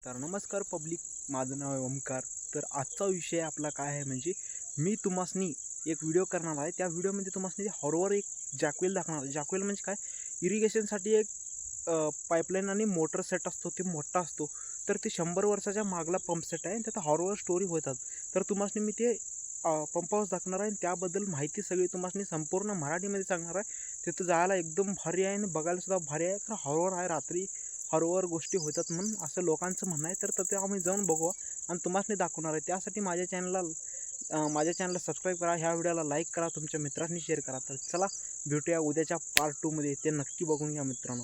तर नमस्कार पब्लिक, माझं नाव आहे ओमकार. तर आजचा विषय आपला काय आहे म्हणजे मी तुम्हासनी एक व्हिडिओ करणार आहे. त्या व्हिडिओमध्ये तुम्हासनी हॉरवर एक जॅकवेल दाखवणार आहे. जॅकवेल म्हणजे काय, इरिगेशनसाठी एक पाईपलाईन आणि मोटर सेट असतो, ते मोठा असतो. तर ते 100 वर्षाच्या मागला पंप सेट आहे आणि त्यात हॉरवर स्टोरी होतात. तर तुम्हासनी मी ते पंप हाऊस दाखवणार आहे आणि त्याबद्दल माहिती सगळी तुम्हासनी संपूर्ण मराठीमध्ये सांगणार आहे. तिथं जायला एकदम भारी आहे आणि बघायला सुद्धा भारी आहे. तर हॉरवर आहे, रात्री हॉरवर गोष्टी होतात म्हणून असं लोकांचं म्हणणं आहे. तर ते आम्ही जाऊन बघू आणि तुम्हासनी दाखवणार आहे. त्यासाठी माझ्या चॅनलला सबस्क्राईब करा, ह्या व्हिडिओला लाईक करा, तुमच्या मित्रांनी शेअर करा. तर चला भेटूया उद्याच्या पार्ट 2 मध्ये. ते नक्की बघून घ्या मित्रांनो.